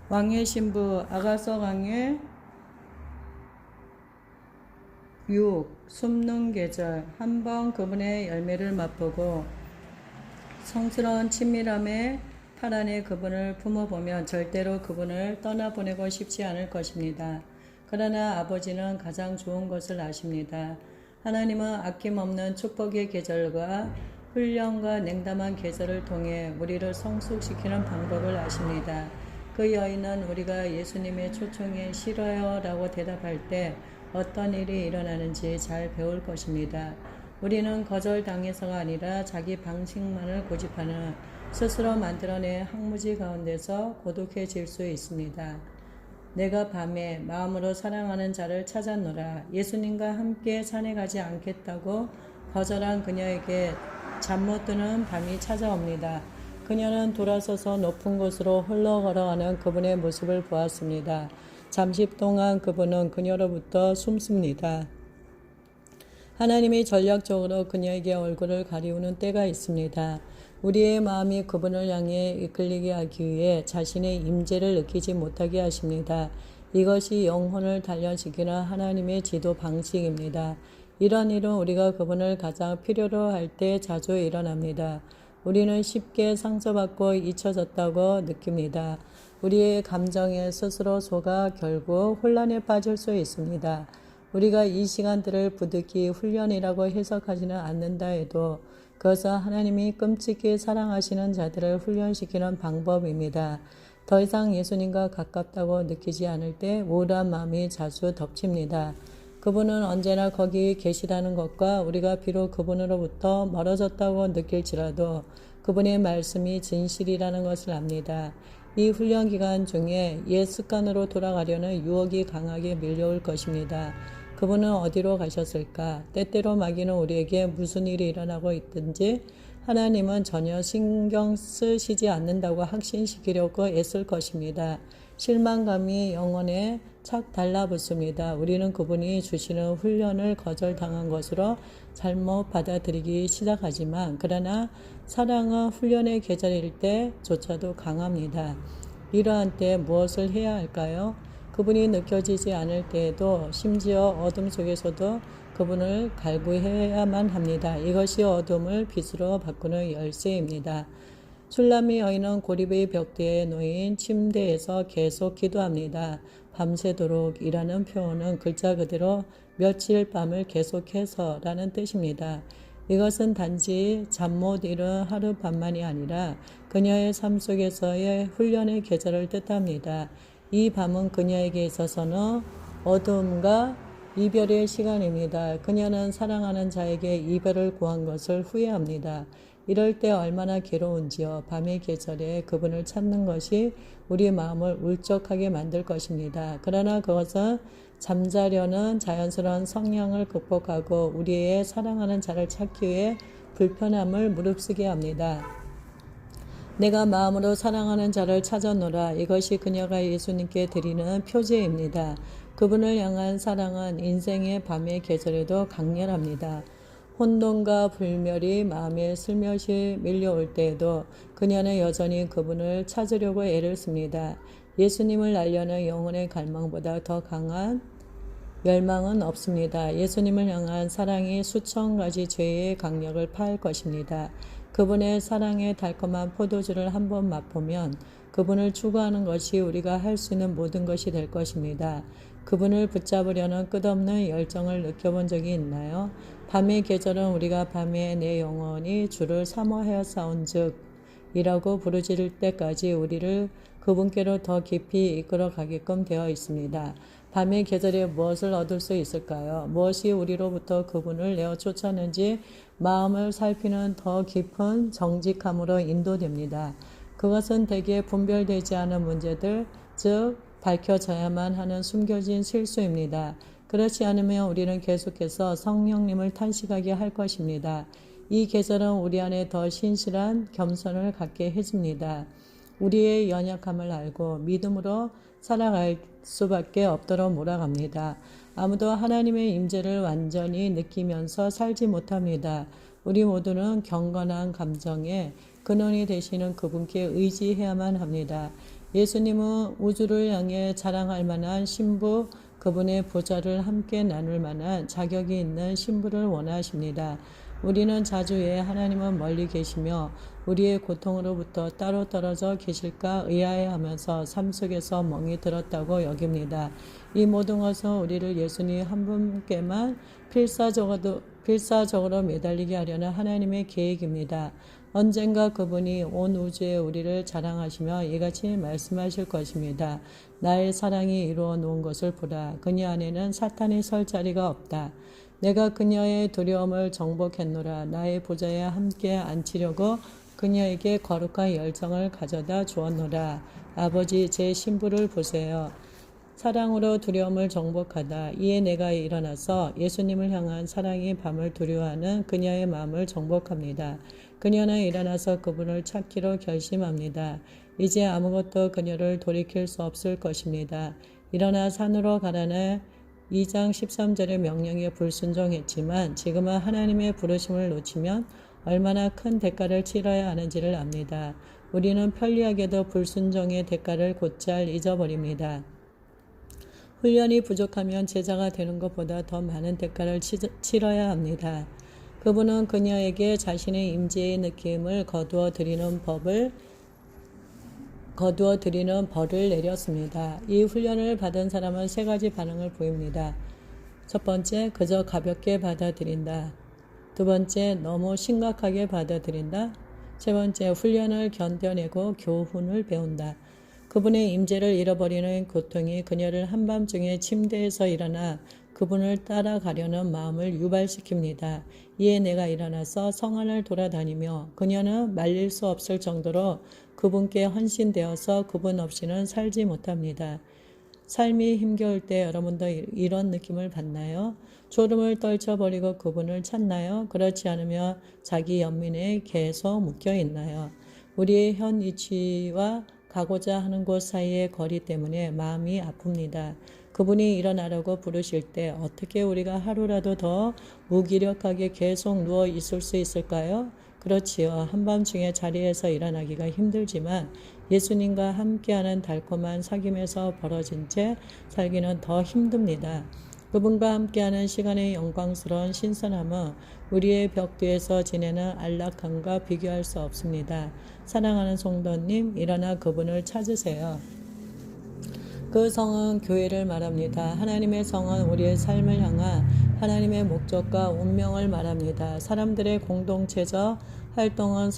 왕의 신부 아가서 강의 6. 숨는 계절. 한번 그분의 열매를 맛보고 성스러운 친밀함에 팔 안에 그분을 품어보면 절대로 그분을 떠나보내고 싶지 않을 것입니다. 그러나 아버지는 가장 좋은 것을 아십니다. 하나님은 아낌없는 축복의 계절과 훈련과 냉담한 계절을 통해 우리를 성숙시키는 방법을 아십니다. 그 여인은 우리가 예수님의 초청에 싫어요 라고 대답할 때 어떤 일이 일어나는지 잘 배울 것입니다. 우리는 거절당해서가 아니라 자기 방식만을 고집하는 스스로 만들어낸 항무지 가운데서 고독해질 수 있습니다. 내가 밤에 마음으로 사랑하는 자를 찾았노라. 예수님과 함께 산에 가지 않겠다고 거절한 그녀에게 잠 못 드는 밤이 찾아옵니다. 그녀는 돌아서서 높은 곳으로 홀로 걸어가는 그분의 모습을 보았습니다. 잠시 동안 그분은 그녀로부터 숨습니다. 하나님이 전략적으로 그녀에게 얼굴을 가리우는 때가 있습니다. 우리의 마음이 그분을 향해 이끌리게 하기 위해 자신의 임재를 느끼지 못하게 하십니다. 이것이 영혼을 단련시키는 하나님의 지도 방식입니다. 이런 일은 우리가 그분을 가장 필요로 할 때 자주 일어납니다. 우리는 쉽게 상처받고 잊혀졌다고 느낍니다. 우리의 감정에 스스로 속아 결국 혼란에 빠질 수 있습니다. 우리가 이 시간들을 부득이 훈련이라고 해석하지는 않는다 해도 그것은 하나님이 끔찍히 사랑하시는 자들을 훈련시키는 방법입니다. 더 이상 예수님과 가깝다고 느끼지 않을 때 우울한 마음이 자주 덮칩니다. 그분은 언제나 거기 계시다는 것과 우리가 비록 그분으로부터 멀어졌다고 느낄지라도 그분의 말씀이 진실이라는 것을 압니다. 이 훈련 기간 중에 옛 습관으로 돌아가려는 유혹이 강하게 밀려올 것입니다. 그분은 어디로 가셨을까? 때때로 마귀는 우리에게 무슨 일이 일어나고 있든지 하나님은 전혀 신경 쓰시지 않는다고 확신시키려고 애쓸 것입니다. 실망감이 영혼에 착 달라붙습니다. 우리는 그분이 주시는 훈련을 거절당한 것으로 잘못 받아들이기 시작하지만 그러나 사랑은 훈련의 계절일 때조차도 강합니다. 이러한 때 무엇을 해야 할까요? 그분이 느껴지지 않을 때에도 심지어 어둠 속에서도 그분을 갈구해야만 합니다. 이것이 어둠을 빛으로 바꾸는 열쇠입니다. 술람미 여인은 고립의 벽대에 놓인 침대에서 계속 기도합니다. 밤새도록 이라는 표현은 글자 그대로 며칠 밤을 계속해서 라는 뜻입니다. 이것은 단지 잠 못 이룬 하룻밤만이 아니라 그녀의 삶 속에서의 훈련의 계절을 뜻합니다. 이 밤은 그녀에게 있어서는 어둠과 이별의 시간입니다. 그녀는 사랑하는 자에게 이별을 구한 것을 후회합니다. 이럴 때 얼마나 괴로운지요. 밤의 계절에 그분을 찾는 것이 우리 마음을 울적하게 만들 것입니다. 그러나 그것은 잠자려는 자연스러운 성향을 극복하고 우리의 사랑하는 자를 찾기 위해 불편함을 무릅쓰게 합니다. 내가 마음으로 사랑하는 자를 찾았노라. 이것이 그녀가 예수님께 드리는 표제입니다. 그분을 향한 사랑은 인생의 밤의 계절에도 강렬합니다. 혼돈과 불멸이 마음에 슬며시 밀려올 때에도 그녀는 여전히 그분을 찾으려고 애를 씁니다. 예수님을 알려는 영혼의 갈망보다 더 강한 열망은 없습니다. 예수님을 향한 사랑이 수천 가지 죄의 강력을 파할 것입니다. 그분의 사랑의 달콤한 포도주를 한번 맛보면 그분을 추구하는 것이 우리가 할 수 있는 모든 것이 될 것입니다. 그분을 붙잡으려는 끝없는 열정을 느껴본 적이 있나요? 밤의 계절은 우리가 밤에 내 영혼이 주를 사모하였사온즉 이라고 부르짖을 때까지 우리를 그분께로 더 깊이 이끌어 가게끔 되어 있습니다. 밤의 계절에 무엇을 얻을 수 있을까요? 무엇이 우리로부터 그분을 내어 쫓았는지 마음을 살피는 더 깊은 정직함으로 인도됩니다. 그것은 대개 분별되지 않은 문제들, 즉 밝혀져야만 하는 숨겨진 실수입니다. 그렇지 않으면 우리는 계속해서 성령님을 탄식하게 할 것입니다. 이 계절은 우리 안에 더 신실한 겸손을 갖게 해줍니다. 우리의 연약함을 알고 믿음으로 살아갈 수밖에 없도록 몰아갑니다. 아무도 하나님의 임재를 완전히 느끼면서 살지 못합니다. 우리 모두는 경건한 감정에 근원이 되시는 그분께 의지해야만 합니다. 예수님은 우주를 향해 자랑할 만한 신부, 그분의 보좌를 함께 나눌 만한 자격이 있는 신부를 원하십니다. 우리는 자주 왜 하나님은 멀리 계시며 우리의 고통으로부터 따로 떨어져 계실까 의아해하면서 삶 속에서 멍이 들었다고 여깁니다. 이 모든 것은 우리를 예수님 한 분께만 필사적으로 매달리게 하려는 하나님의 계획입니다. 언젠가 그분이 온 우주에 우리를 자랑하시며 이같이 말씀하실 것입니다. 나의 사랑이 이루어 놓은 것을 보라. 그녀 안에는 사탄이 설 자리가 없다. 내가 그녀의 두려움을 정복했노라. 나의 보좌에 함께 앉히려고 그녀에게 거룩한 열정을 가져다 주었노라. 아버지, 제 신부를 보세요. 사랑으로 두려움을 정복하다. 이에 내가 일어나서 예수님을 향한 사랑이 밤을 두려워하는 그녀의 마음을 정복합니다. 그녀는 일어나서 그분을 찾기로 결심합니다. 이제 아무것도 그녀를 돌이킬 수 없을 것입니다. 일어나 산으로 가라는 2장 13절의 명령에 불순종했지만 지금은 하나님의 부르심을 놓치면 얼마나 큰 대가를 치러야 하는지를 압니다. 우리는 편리하게도 불순종의 대가를 곧잘 잊어버립니다. 훈련이 부족하면 제자가 되는 것보다 더 많은 대가를 치러야 합니다. 그분은 그녀에게 자신의 임재의 느낌을 거두어 드리는 벌을 내렸습니다. 이 훈련을 받은 사람은 세 가지 반응을 보입니다. 첫 번째, 그저 가볍게 받아들인다. 두 번째, 너무 심각하게 받아들인다. 세 번째, 훈련을 견뎌내고 교훈을 배운다. 그분의 임재를 잃어버리는 고통이 그녀를 한밤중에 침대에서 일어나 그분을 따라가려는 마음을 유발시킵니다. 이에 내가 일어나서 성 안을 돌아다니며 그녀는 말릴 수 없을 정도로 그분께 헌신되어서 그분 없이는 살지 못합니다. 삶이 힘겨울 때 여러분도 이런 느낌을 받나요? 졸음을 떨쳐버리고 그분을 찾나요? 그렇지 않으면 자기 연민에 계속 묶여 있나요? 우리의 현 위치와 가고자 하는 곳 사이의 거리 때문에 마음이 아픕니다. 그분이 일어나라고 부르실 때 어떻게 우리가 하루라도 더 무기력하게 계속 누워 있을 수 있을까요? 그렇지요. 한밤중에 자리에서 일어나기가 힘들지만 예수님과 함께하는 달콤한 사귐에서 벌어진 채 살기는 더 힘듭니다. 그분과 함께하는 시간의 영광스러운 신선함은 우리의 벽 뒤에서 지내는 안락함과 비교할 수 없습니다. 사랑하는 성도님, 일어나 그분을 찾으세요. 그 성은 교회를 말합니다. 하나님의 성은 우리의 삶을 향한 하나님의 목적과 운명을 말합니다. 사람들의 공동체적 활동은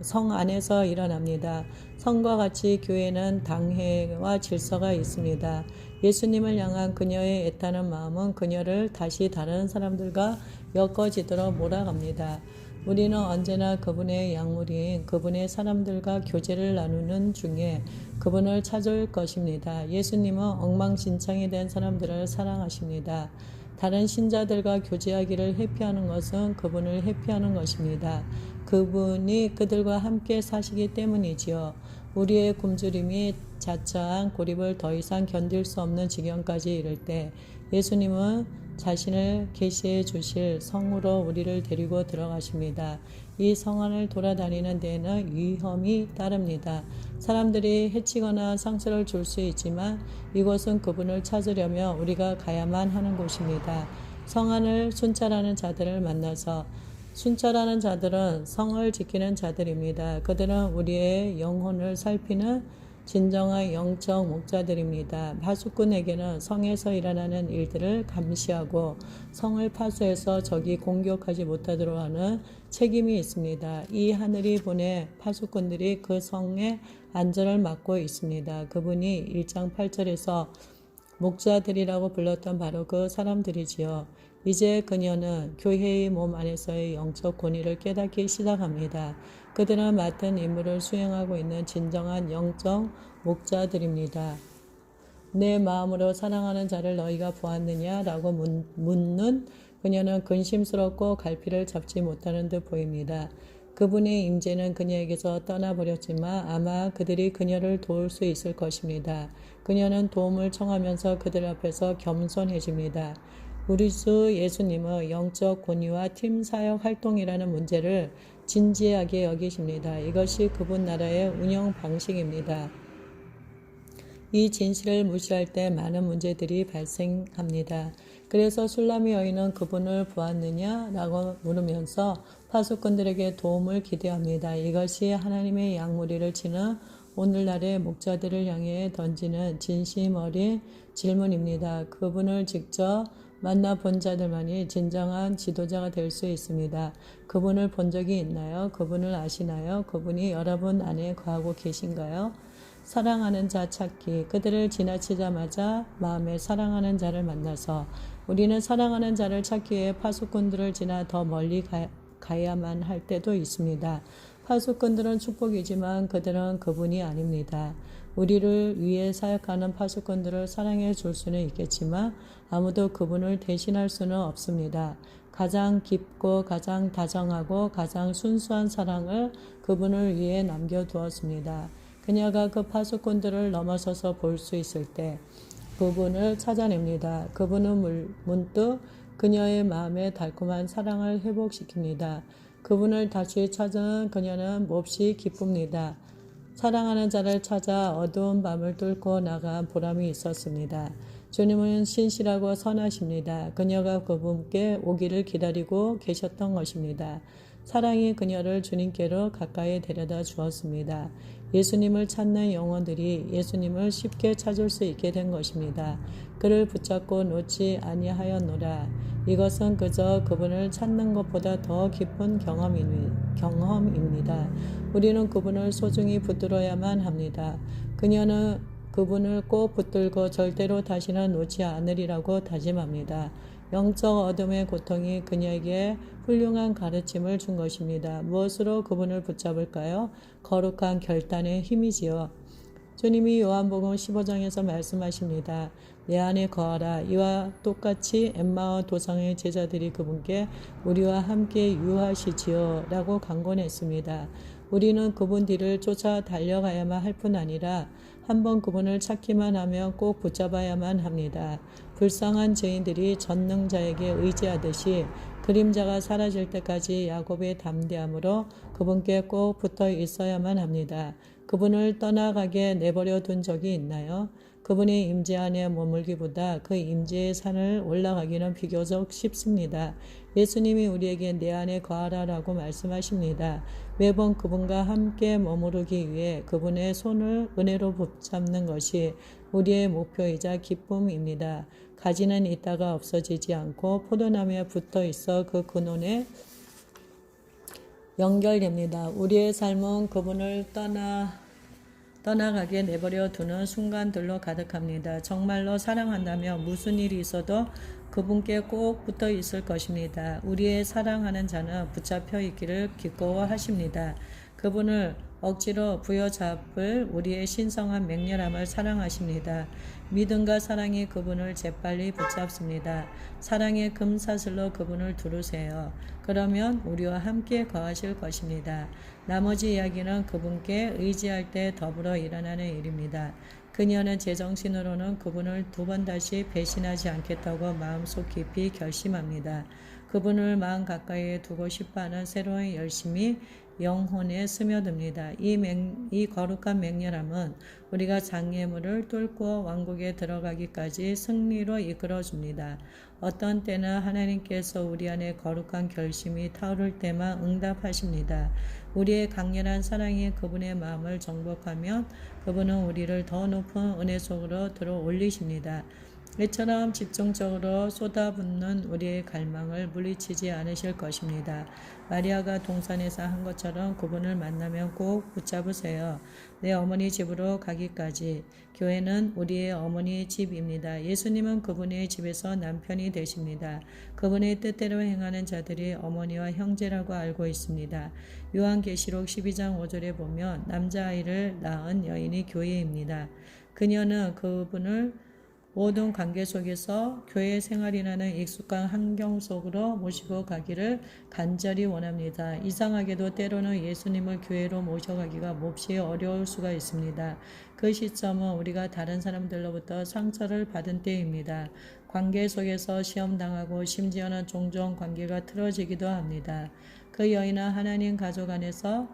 성 안에서 일어납니다. 성과 같이 교회는 당회와 질서가 있습니다. 예수님을 향한 그녀의 애타는 마음은 그녀를 다시 다른 사람들과 엮어지도록 몰아갑니다. 우리는 언제나 그분의 약물인 그분의 사람들과 교제를 나누는 중에 그분을 찾을 것입니다. 예수님은 엉망진창이 된 사람들을 사랑하십니다. 다른 신자들과 교제하기를 회피하는 것은 그분을 회피하는 것입니다. 그분이 그들과 함께 사시기 때문이지요. 우리의 굶주림이 자처한 고립을 더 이상 견딜 수 없는 지경까지 이를 때 예수님은 자신을 계시해 주실 성으로 우리를 데리고 들어가십니다. 이 성 안을 돌아다니는 데에는 위험이 따릅니다. 사람들이 해치거나 상처를 줄 수 있지만 이곳은 그분을 찾으려면 우리가 가야만 하는 곳입니다. 성 안을 순찰하는 자들을 만나서 순찰하는 자들은 성을 지키는 자들입니다. 그들은 우리의 영혼을 살피는 진정한 영적 목자들입니다. 파수꾼에게는 성에서 일어나는 일들을 감시하고 성을 파수해서 적이 공격하지 못하도록 하는 책임이 있습니다. 이 하늘이 보내 파수꾼들이 그 성의 안전을 맡고 있습니다. 그분이 1장 8절에서 목자들이라고 불렀던 바로 그 사람들이지요. 이제 그녀는 교회의 몸 안에서의 영적 권위를 깨닫기 시작합니다. 그들은 맡은 임무를 수행하고 있는 진정한 영적 목자들입니다. 내 마음으로 사랑하는 자를 너희가 보았느냐? 라고 묻는 그녀는 근심스럽고 갈피를 잡지 못하는 듯 보입니다. 그분의 임재는 그녀에게서 떠나버렸지만 아마 그들이 그녀를 도울 수 있을 것입니다. 그녀는 도움을 청하면서 그들 앞에서 겸손해집니다. 우리 주 예수님은 영적 권위와 팀 사역 활동이라는 문제를 진지하게 여기십니다. 이것이 그분 나라의 운영 방식입니다. 이 진실을 무시할 때 많은 문제들이 발생합니다. 그래서 술람이 여인은 그분을 보았느냐? 라고 물으면서 파수꾼들에게 도움을 기대합니다. 이것이 하나님의 양무리를 치는 오늘날의 목자들을 향해 던지는 진심 어린 질문입니다. 그분을 직접 만나본 자들만이 진정한 지도자가 될 수 있습니다. 그분을 본 적이 있나요? 그분을 아시나요? 그분이 여러분 안에 거하고 계신가요? 사랑하는 자 찾기. 그들을 지나치자마자 마음에 사랑하는 자를 만나서 우리는 사랑하는 자를 찾기 위해 파수꾼들을 지나 더 멀리 가야만 할 때도 있습니다. 파수꾼들은 축복이지만 그들은 그분이 아닙니다. 우리를 위해 사역하는 파수꾼들을 사랑해 줄 수는 있겠지만 아무도 그분을 대신할 수는 없습니다. 가장 깊고 가장 다정하고 가장 순수한 사랑을 그분을 위해 남겨두었습니다. 그녀가 그 파수꾼들을 넘어서서 볼 수 있을 때 그분을 찾아냅니다. 그분은 문득 그녀의 마음에 달콤한 사랑을 회복시킵니다. 그분을 다시 찾은 그녀는 몹시 기쁩니다. 사랑하는 자를 찾아 어두운 밤을 뚫고 나간 보람이 있었습니다. 주님은 신실하고 선하십니다. 그녀가 그분께 오기를 기다리고 계셨던 것입니다. 사랑이 그녀를 주님께로 가까이 데려다 주었습니다. 예수님을 찾는 영혼들이 예수님을 쉽게 찾을 수 있게 된 것입니다. 그를 붙잡고 놓지 아니하였노라. 이것은 그저 그분을 찾는 것보다 더 깊은 경험입니다. 우리는 그분을 소중히 붙들어야만 합니다. 그녀는 그분을 꼭 붙들고 절대로 다시는 놓지 않으리라고 다짐합니다. 영적 어둠의 고통이 그녀에게 훌륭한 가르침을 준 것입니다. 무엇으로 그분을 붙잡을까요? 거룩한 결단의 힘이지요. 주님이 요한복음 15장에서 말씀하십니다. 내 안에 거하라. 이와 똑같이 엠마오 도상의 제자들이 그분께 우리와 함께 유하시지요 라고 강권했습니다. 우리는 그분 뒤를 쫓아 달려가야만 할 뿐 아니라 한번 그분을 찾기만 하면 꼭 붙잡아야만 합니다. 불쌍한 죄인들이 전능자에게 의지하듯이 그림자가 사라질 때까지 야곱의 담대함으로 그분께 꼭 붙어 있어야만 합니다. 그분을 떠나가게 내버려 둔 적이 있나요? 그분의 임재 안에 머물기보다 그 임재의 산을 올라가기는 비교적 쉽습니다. 예수님이 우리에게 내 안에 거하라라고 말씀하십니다. 매번 그분과 함께 머무르기 위해 그분의 손을 은혜로 붙잡는 것이 우리의 목표이자 기쁨입니다. 가지는 있다가 없어지지 않고 포도나무에 붙어 있어 그 근원에 연결됩니다. 우리의 삶은 그분을 떠나가게 내버려 두는 순간들로 가득합니다. 정말로 사랑한다면 무슨 일이 있어도 그분께 꼭 붙어 있을 것입니다. 우리의 사랑하는 자는 붙잡혀 있기를 기꺼워하십니다. 그분을 억지로 부여잡을 우리의 신성한 맹렬함을 사랑하십니다. 믿음과 사랑이 그분을 재빨리 붙잡습니다. 사랑의 금사슬로 그분을 두르세요. 그러면 우리와 함께 거하실 것입니다. 나머지 이야기는 그분께 의지할 때 더불어 일어나는 일입니다. 그녀는 제정신으로는 그분을 두 번 다시 배신하지 않겠다고 마음속 깊이 결심합니다. 그분을 마음 가까이에 두고 싶어하는 새로운 열심이 영혼에 스며듭니다. 이 거룩한 맹렬함은 우리가 장애물을 뚫고 왕국에 들어가기까지 승리로 이끌어줍니다. 어떤 때는 하나님께서 우리 안에 거룩한 결심이 타오를 때만 응답하십니다. 우리의 강렬한 사랑이 그분의 마음을 정복하면 그분은 우리를 더 높은 은혜 속으로 들어 올리십니다. 이처럼 집중적으로 쏟아붓는 우리의 갈망을 물리치지 않으실 것입니다. 마리아가 동산에서 한 것처럼 그분을 만나면 꼭 붙잡으세요. 내 어머니 집으로 가기까지. 교회는 우리의 어머니의 집입니다. 예수님은 그분의 집에서 남편이 되십니다. 그분의 뜻대로 행하는 자들이 어머니와 형제라고 알고 있습니다. 요한계시록 12장 5절에 보면 남자아이를 낳은 여인이 교회입니다. 그녀는 그분을 모든 관계 속에서 교회 생활이라는 익숙한 환경 속으로 모시고 가기를 간절히 원합니다. 이상하게도 때로는 예수님을 교회로 모셔가기가 몹시 어려울 수가 있습니다. 그 시점은 우리가 다른 사람들로부터 상처를 받은 때입니다. 관계 속에서 시험당하고 심지어는 종종 관계가 틀어지기도 합니다. 그 여인은 하나님 가족 안에서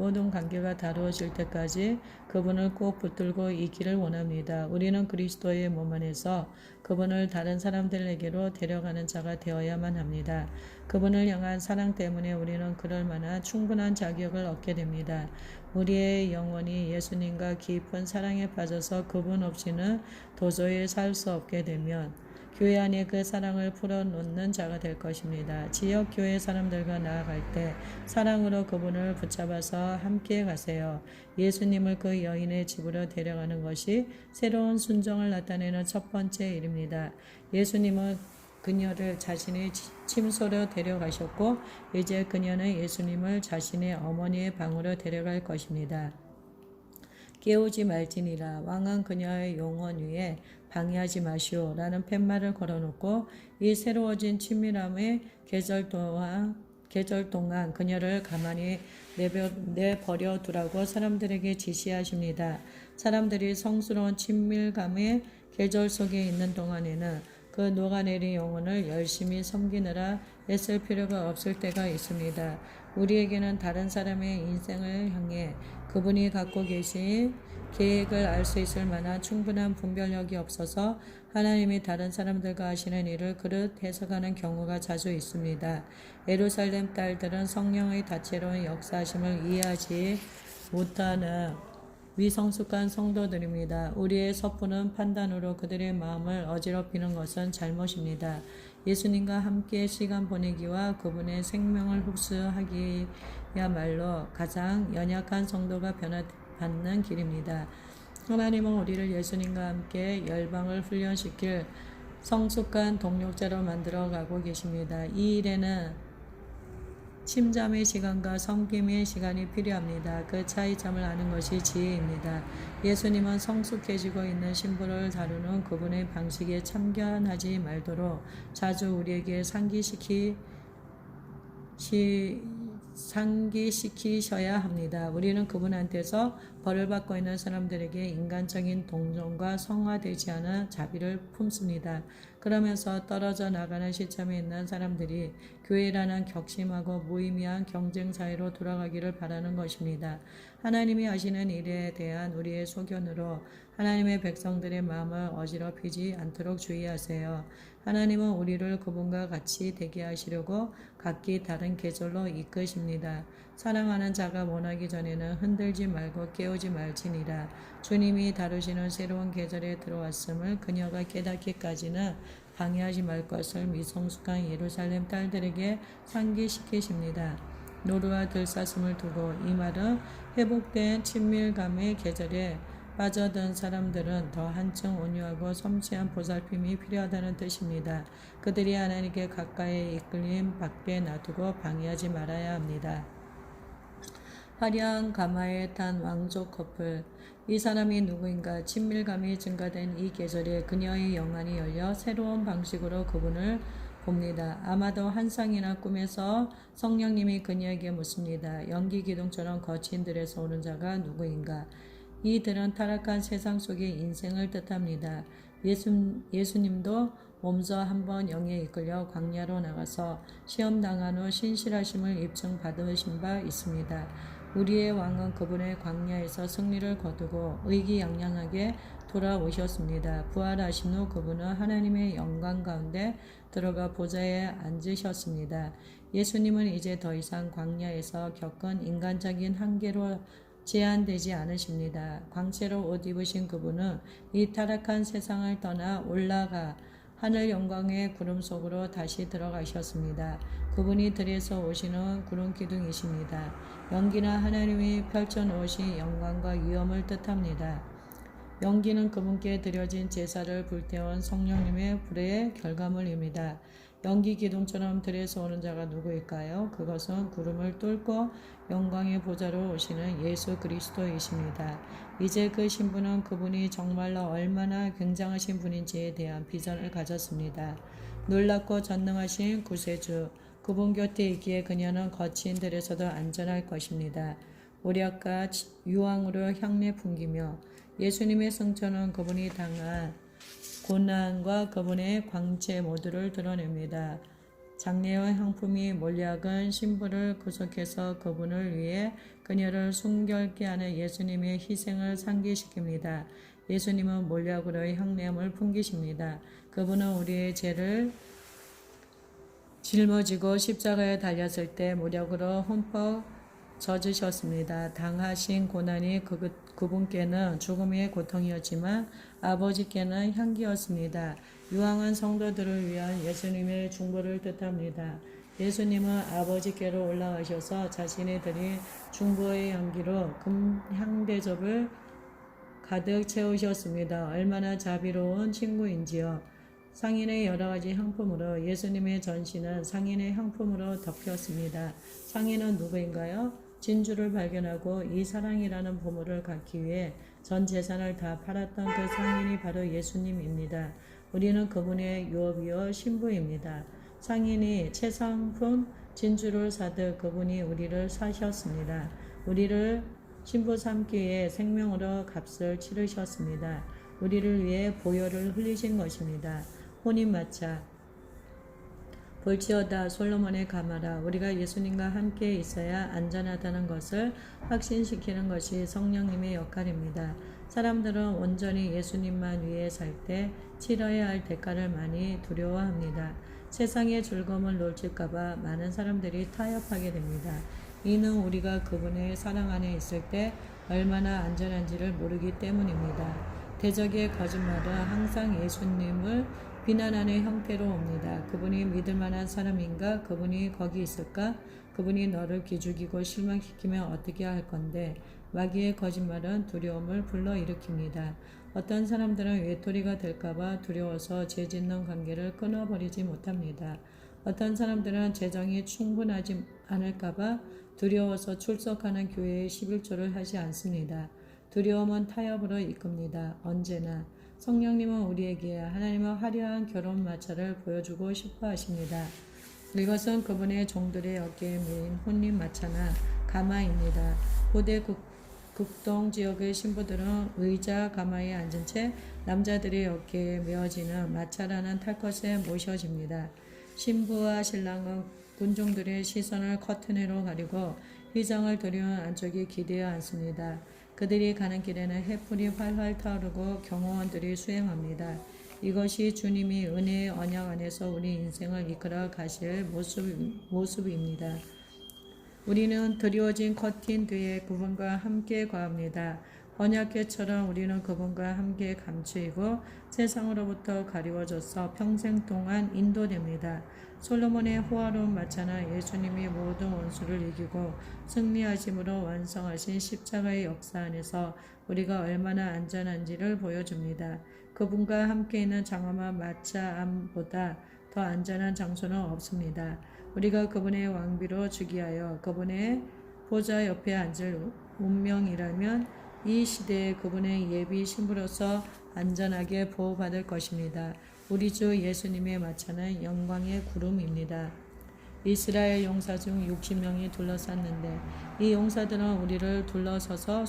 모든 관계가 다루어질 때까지 그분을 꼭 붙들고 있기를 원합니다. 우리는 그리스도의 몸 안에서 그분을 다른 사람들에게로 데려가는 자가 되어야만 합니다. 그분을 향한 사랑 때문에 우리는 그럴 만한 충분한 자격을 얻게 됩니다. 우리의 영혼이 예수님과 깊은 사랑에 빠져서 그분 없이는 도저히 살 수 없게 되면 교회 안에 그 사랑을 풀어놓는 자가 될 것입니다. 지역 교회 사람들과 나아갈 때 사랑으로 그분을 붙잡아서 함께 가세요. 예수님을 그 여인의 집으로 데려가는 것이 새로운 순종을 나타내는 첫 번째 일입니다. 예수님은 그녀를 자신의 침소로 데려가셨고 이제 그녀는 예수님을 자신의 어머니의 방으로 데려갈 것입니다. 깨우지 말지니라. 왕은 그녀의 용언 위에 방해하지 마시오 라는 팻말을 걸어놓고 이 새로워진 친밀함의 계절 동안 그녀를 가만히 내버려 두라고 사람들에게 지시하십니다. 사람들이 성스러운 친밀감의 계절 속에 있는 동안에는 그 녹아내린 영혼을 열심히 섬기느라 애쓸 필요가 없을 때가 있습니다. 우리에게는 다른 사람의 인생을 향해 그분이 갖고 계신 계획을 알 수 있을 만한 충분한 분별력이 없어서 하나님이 다른 사람들과 하시는 일을 그릇 해석하는 경우가 자주 있습니다. 예루살렘 딸들은 성령의 다채로운 역사하심을 이해하지 못하는 미성숙한 성도들입니다. 우리의 섣부른 판단으로 그들의 마음을 어지럽히는 것은 잘못입니다. 예수님과 함께 시간 보내기와 그분의 생명을 흡수하기야말로 가장 연약한 성도가 변화받는 길입니다. 하나님은 우리를 예수님과 함께 열방을 훈련시킬 성숙한 동력자로 만들어 가고 계십니다. 이 일에는 침잠의 시간과 섬김의 시간이 필요합니다. 그 차이점을 아는 것이 지혜입니다. 예수님은 성숙해지고 있는 신부를 다루는 그분의 방식에 참견하지 말도록 자주 우리에게 상기시키셔야 합니다. 우리는 그분한테서 벌을 받고 있는 사람들에게 인간적인 동정과 성화되지 않은 자비를 품습니다. 그러면서 떨어져 나가는 시점에 있는 사람들이 교회라는 격심하고 무의미한 경쟁 사회로 돌아가기를 바라는 것입니다. 하나님이 하시는 일에 대한 우리의 소견으로 하나님의 백성들의 마음을 어지럽히지 않도록 주의하세요. 하나님은 우리를 그분과 같이 되게 하시려고 각기 다른 계절로 이끄십니다. 사랑하는 자가 원하기 전에는 흔들지 말고 깨우지 말지니라. 주님이 다루시는 새로운 계절에 들어왔음을 그녀가 깨닫기까지는 방해하지 말 것을 미성숙한 예루살렘 딸들에게 상기시키십니다. 노루와 들사슴을 두고 이 말은 회복된 친밀감의 계절에 빠져든 사람들은 더 한층 온유하고 섬세한 보살핌이 필요하다는 뜻입니다. 그들이 하나님께 가까이 이끌림 받게 놔두고 방해하지 말아야 합니다. 화려한 가마에 탄 왕족 커플. 이 사람이 누구인가? 친밀감이 증가된 이 계절에 그녀의 영안이 열려 새로운 방식으로 그분을 봅니다. 아마도 환상이나 꿈에서 성령님이 그녀에게 묻습니다. 연기 기둥처럼 거친 들에서 오는 자가 누구인가? 이들은 타락한 세상 속의 인생을 뜻합니다. 예수님도 몸소 한번 영에 이끌려 광야로 나가서 시험당한 후 신실하심을 입증받으신 바 있습니다. 우리의 왕은 그분의 광야에서 승리를 거두고 의기양양하게 돌아오셨습니다. 부활하신 후 그분은 하나님의 영광 가운데 들어가 보좌에 앉으셨습니다. 예수님은 이제 더 이상 광야에서 겪은 인간적인 한계로 제한되지 않으십니다. 광채로 옷 입으신 그분은 이 타락한 세상을 떠나 올라가 하늘 영광의 구름 속으로 다시 들어가셨습니다. 그분이 들에서 오시는 구름 기둥이십니다. 연기는 하나님이 펼쳐놓으신 영광과 위엄을 뜻합니다. 연기는 그분께 드려진 제사를 불태운 성령님의 불의 결과물입니다. 연기 기둥처럼 들에서 오는 자가 누구일까요? 그것은 구름을 뚫고 영광의 보좌로 오시는 예수 그리스도이십니다. 이제 그 신부는 그분이 정말로 얼마나 굉장하신 분인지에 대한 비전을 가졌습니다. 놀랍고 전능하신 구세주, 그분 곁에 있기에 그녀는 거친 들에서도 안전할 것입니다. 우리아까 유황으로 향내 풍기며 예수님의 승천은 그분이 당한 고난과 그분의 광채 모두를 드러냅니다. 장례의 향품이 몰약은 신부를 구속해서 그분을 위해 그녀를 순결케 하는 예수님의 희생을 상기시킵니다. 예수님은 몰약으로의 향냄을 풍기십니다. 그분은 우리의 죄를 짊어지고 십자가에 달렸을 때 모략으로 흠뻑 젖으셨습니다. 당하신 고난이 그분께는 죽음의 고통이었지만 아버지께는 향기였습니다. 유황은 성도들을 위한 예수님의 중보를 뜻합니다. 예수님은 아버지께로 올라가셔서 자신이 드린 중보의 향기로 금향대접을 가득 채우셨습니다. 얼마나 자비로운 친구인지요. 상인의 여러 가지 향품으로 예수님의 전신은 상인의 향품으로 덮였습니다. 상인은 누구인가요? 진주를 발견하고 이 사랑이라는 보물을 갖기 위해 전 재산을 다 팔았던 그 상인이 바로 예수님입니다. 우리는 그분의 유업이요 신부입니다. 상인이 최상품 진주를 사듯 그분이 우리를 사셨습니다. 우리를 신부 삼기 위해 생명으로 값을 치르셨습니다. 우리를 위해 보혈을 흘리신 것입니다. 혼인마차 볼지어다 솔로몬의 가마라. 우리가 예수님과 함께 있어야 안전하다는 것을 확신시키는 것이 성령님의 역할입니다. 사람들은 온전히 예수님만 위해 살 때 치러야 할 대가를 많이 두려워합니다. 세상의 즐거움을 놓칠까봐 많은 사람들이 타협하게 됩니다. 이는 우리가 그분의 사랑 안에 있을 때 얼마나 안전한지를 모르기 때문입니다. 대적의 거짓말은 항상 예수님을 비난하는 형태로 옵니다. 그분이 믿을 만한 사람인가? 그분이 거기 있을까? 그분이 너를 기죽이고 실망시키면 어떻게 할 건데? 마귀의 거짓말은 두려움을 불러일으킵니다. 어떤 사람들은 외톨이가 될까봐 두려워서 죄짓는 관계를 끊어버리지 못합니다. 어떤 사람들은 재정이 충분하지 않을까봐 두려워서 출석하는 교회에 11조를 하지 않습니다. 두려움은 타협으로 이끕니다. 언제나. 성령님은 우리에게 하나님의 화려한 결혼 마차를 보여주고 싶어 하십니다. 이것은 그분의 종들의 어깨에 메인 혼림 마차나 가마입니다. 고대 극동 지역의 신부들은 의자 가마에 앉은 채 남자들의 어깨에 메어지는 마차라는 탈것에 모셔집니다. 신부와 신랑은 군중들의 시선을 커튼으로 가리고 휘장을 두려운 안쪽에 기대어 앉습니다. 그들이 가는 길에는 횃불이 활활 타오르고 경호원들이 수행합니다. 이것이 주님이 은혜의 언약 안에서 우리 인생을 이끌어 가실 모습입니다. 우리는 드리워진 커튼 뒤에 그분과 함께 거합니다. 언약궤처럼 우리는 그분과 함께 감추이고 세상으로부터 가리워져서 평생 동안 인도됩니다. 솔로몬의 호화로운 마차는 예수님이 모든 원수를 이기고 승리하심으로 완성하신 십자가의 역사 안에서 우리가 얼마나 안전한지를 보여줍니다. 그분과 함께 있는 장엄한 마차 안보다 더 안전한 장소는 없습니다. 우리가 그분의 왕비로 즉위하여 그분의 보좌 옆에 앉을 운명이라면 이 시대에 그분의 예비 신부로서 안전하게 보호받을 것입니다. 우리 주 예수님의 마차는 영광의 구름입니다. 이스라엘 용사 중 60명이 둘러쌌는데 이 용사들은 우리를 둘러서서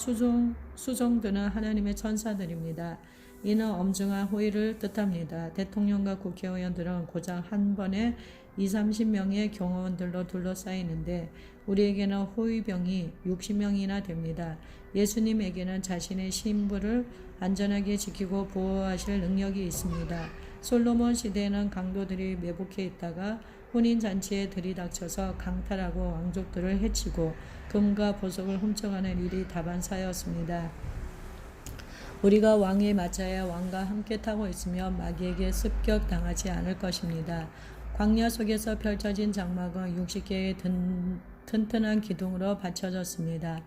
수종드는 하나님의 천사들입니다. 이는 엄중한 호의를 뜻합니다. 대통령과 국회의원들은 고작 한 번에 20-30명의 경호원들로 둘러싸이는데 우리에게는 호위병이 60명이나 됩니다. 예수님에게는 자신의 신부를 안전하게 지키고 보호하실 능력이 있습니다. 솔로몬 시대에는 강도들이 매복해 있다가 혼인잔치에 들이닥쳐서 강탈하고 왕족들을 해치고 금과 보석을 훔쳐가는 일이 다반사였습니다. 우리가 왕의 마차에 왕과 함께 타고 있으며 마귀에게 습격당하지 않을 것입니다. 광야 속에서 펼쳐진 장막은 60개의 튼튼한 기둥으로 받쳐졌습니다.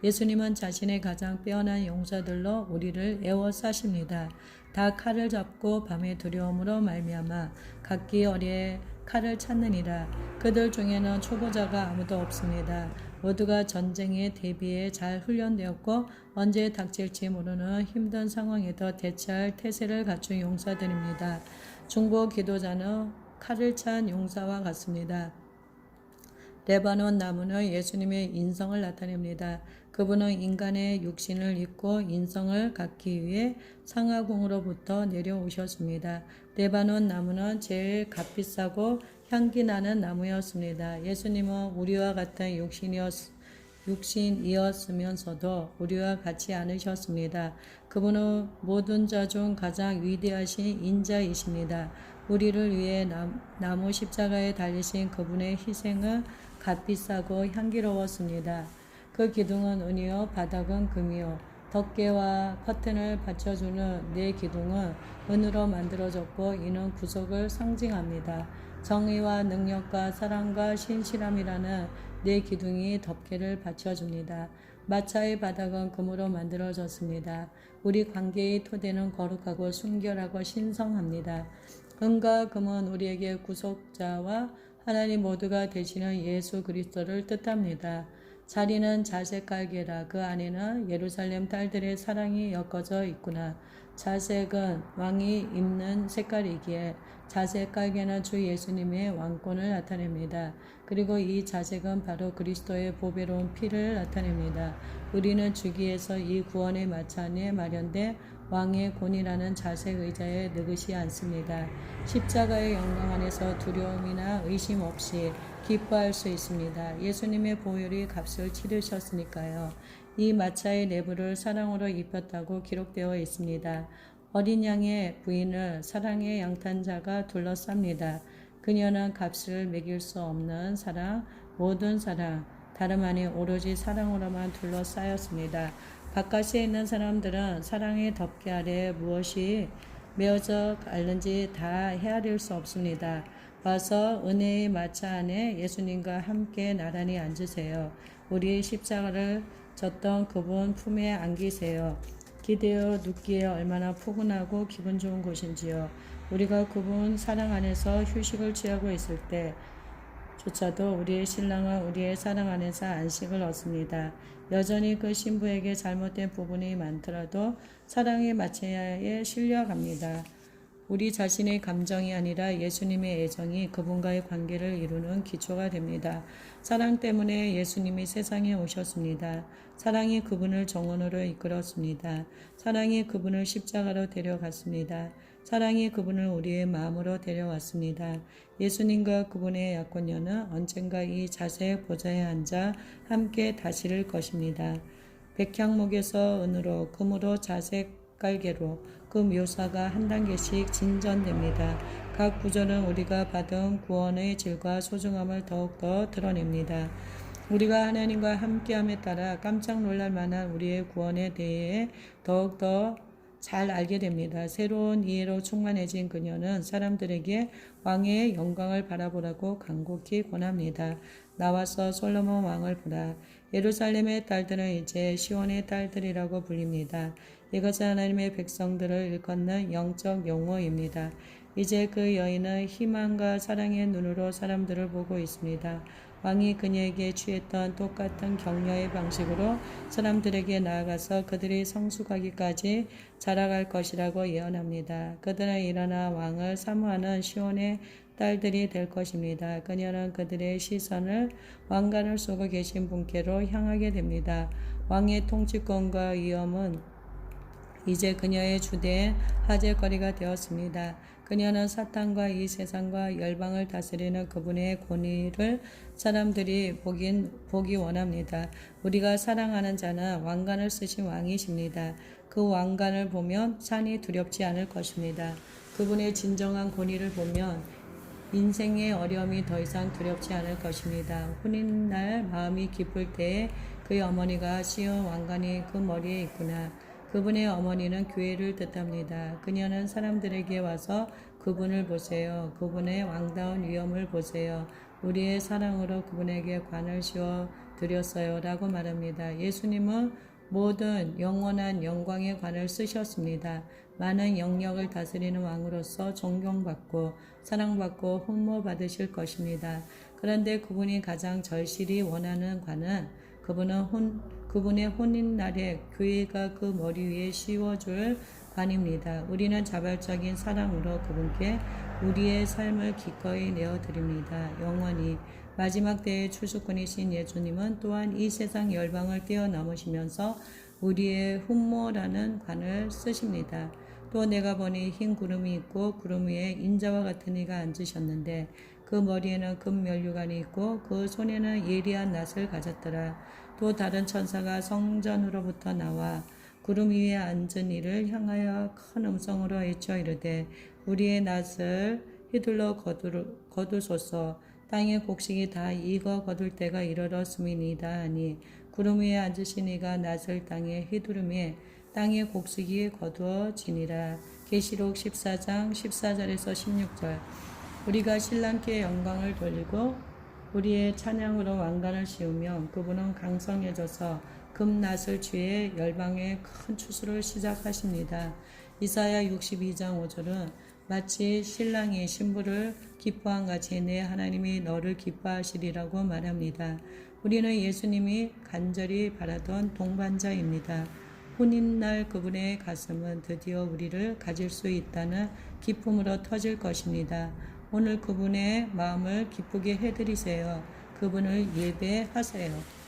예수님은 자신의 가장 빼어난 용사들로 우리를 에워싸십니다. 다 칼을 잡고 밤의 두려움으로 말미암아 각기 어리에 칼을 찾느니라. 그들 중에는 초보자가 아무도 없습니다. 모두가 전쟁에 대비해 잘 훈련되었고 언제 닥칠지 모르는 힘든 상황에도 대처할 태세를 갖춘 용사들입니다. 중보 기도자는 칼을 찬 용사와 같습니다. 레바논 나무는 예수님의 인성을 나타냅니다. 그분은 인간의 육신을 입고 인성을 갖기 위해 상하궁으로부터 내려오셨습니다. 레바논 나무는 제일 값비싸고 향기 나는 나무였습니다. 예수님은 우리와 같은 육신이었으면서도 우리와 같지 않으셨습니다. 그분은 모든 자 중 가장 위대하신 인자이십니다. 우리를 위해 나무 십자가에 달리신 그분의 희생은 값비싸고 향기로웠습니다. 그 기둥은 은이요 바닥은 금이요 덮개와 커튼을 받쳐주는 네 기둥은 은으로 만들어졌고 이는 구속을 상징합니다. 정의와 능력과 사랑과 신실함이라는 네 기둥이 덮개를 받쳐줍니다. 마차의 바닥은 금으로 만들어졌습니다. 우리 관계의 토대는 거룩하고 순결하고 신성합니다. 은과 금은 우리에게 구속자와 하나님 모두가 되시는 예수 그리스도를 뜻합니다. 자리는 자색 깔개라. 그 안에는 예루살렘 딸들의 사랑이 엮어져 있구나. 자색은 왕이 입는 색깔이기에 자색 깔개는 주 예수님의 왕권을 나타냅니다. 그리고 이 자색은 바로 그리스도의 보배로운 피를 나타냅니다. 우리는 주기에서 이 구원의 마차 안에 마련된 왕의 권이라는 자색 의자에 느긋이 앉습니다. 십자가의 영광 안에서 두려움이나 의심 없이 기뻐할 수 있습니다. 예수님의 보혈이 값을 치르셨으니까요. 이 마차의 내부를 사랑으로 입혔다고 기록되어 있습니다. 어린 양의 부인을 사랑의 양탄자가 둘러쌉니다. 그녀는 값을 매길 수 없는 사랑, 모든 사랑, 다름 아닌 오로지 사랑으로만 둘러싸였습니다. 바깥에 있는 사람들은 사랑의 덮개 아래 무엇이 메어져 갈는지 다 헤아릴 수 없습니다. 와서 은혜의 마차 안에 예수님과 함께 나란히 앉으세요. 우리의 십자가를 졌던 그분 품에 안기세요. 기대어 눕기에 얼마나 포근하고 기분 좋은 곳인지요. 우리가 그분 사랑 안에서 휴식을 취하고 있을 때 조차도 우리의 신랑은 우리의 사랑 안에서 안식을 얻습니다. 여전히 그 신부에게 잘못된 부분이 많더라도 사랑의 마차에 실려갑니다. 우리 자신의 감정이 아니라 예수님의 애정이 그분과의 관계를 이루는 기초가 됩니다. 사랑 때문에 예수님이 세상에 오셨습니다. 사랑이 그분을 정원으로 이끌었습니다. 사랑이 그분을 십자가로 데려갔습니다. 사랑이 그분을 우리의 마음으로 데려왔습니다. 예수님과 그분의 약혼녀는 언젠가 이 자색 보좌에 앉아 함께 다스릴 것입니다. 백향목에서 은으로, 금으로, 자색 깔개로 그 묘사가 한 단계씩 진전됩니다. 각 구절은 우리가 받은 구원의 질과 소중함을 더욱더 드러냅니다. 우리가 하나님과 함께함에 따라 깜짝 놀랄 만한 우리의 구원에 대해 더욱더 잘 알게 됩니다. 새로운 이해로 충만해진 그녀는 사람들에게 왕의 영광을 바라보라고 간곡히 권합니다. 나와서 솔로몬 왕을 보라. 예루살렘의 딸들은 이제 시온의 딸들이라고 불립니다. 이것은 하나님의 백성들을 일컫는 영적 용어입니다. 이제 그 여인은 희망과 사랑의 눈으로 사람들을 보고 있습니다. 왕이 그녀에게 취했던 똑같은 격려의 방식으로 사람들에게 나아가서 그들이 성숙하기까지 자라갈 것이라고 예언합니다. 그들은 일어나 왕을 사모하는 시온의 딸들이 될 것입니다. 그녀는 그들의 시선을 왕관을 쓰고 계신 분께로 향하게 됩니다. 왕의 통치권과 위엄은 이제 그녀의 주된 화제거리가 되었습니다. 그녀는 사탄과 이 세상과 열방을 다스리는 그분의 권위를 사람들이 보기 원합니다. 우리가 사랑하는 자는 왕관을 쓰신 왕이십니다. 그 왕관을 보면 산이 두렵지 않을 것입니다. 그분의 진정한 권위를 보면 인생의 어려움이 더 이상 두렵지 않을 것입니다. 혼인날 마음이 기쁠 때에 그의 어머니가 씌운 왕관이 그 머리에 있구나. 그분의 어머니는 교회를 뜻합니다. 그녀는 사람들에게 와서 그분을 보세요. 그분의 왕다운 위엄을 보세요. 우리의 사랑으로 그분에게 관을 씌워 드렸어요. 라고 말합니다. 예수님은 모든 영원한 영광의 관을 쓰셨습니다. 많은 영역을 다스리는 왕으로서 존경받고 사랑받고 흠모받으실 것입니다. 그런데 그분이 가장 절실히 원하는 관은 그분의 혼인날에 교회가 그 머리 위에 씌워줄 관입니다. 우리는 자발적인 사랑으로 그분께 우리의 삶을 기꺼이 내어드립니다. 영원히 마지막 때의 출수꾼이신 예수님은 또한 이 세상 열방을 뛰어넘으시면서 우리의 흠모라는 관을 쓰십니다. 또 내가 보니 흰 구름이 있고 구름 위에 인자와 같은 이가 앉으셨는데 그 머리에는 금면류관이 있고 그 손에는 예리한 낫을 가졌더라. 또 다른 천사가 성전으로부터 나와 구름 위에 앉은 이를 향하여 큰 음성으로 외쳐 이르되 우리의 낫을 휘둘러 거두소서. 땅의 곡식이 다 익어 거둘 때가 이르렀음이니이다 하니 구름 위에 앉으신 이가 낫을 땅에 휘두르매 땅의 곡식이 거두어지니라. 계시록 14장 14절에서 16절. 우리가 신랑께 영광을 돌리고 우리의 찬양으로 왕관을 씌우며 그분은 강성해져서 금낫을 취해 열방의 큰 추수를 시작하십니다. 이사야 62장 5절은 마치 신랑이 신부를 기뻐한 같이 내 하나님이 너를 기뻐하시리라고 말합니다. 우리는 예수님이 간절히 바라던 동반자입니다. 혼인날 그분의 가슴은 드디어 우리를 가질 수 있다는 기쁨으로 터질 것입니다. 오늘 그분의 마음을 기쁘게 해드리세요. 그분을 예배하세요.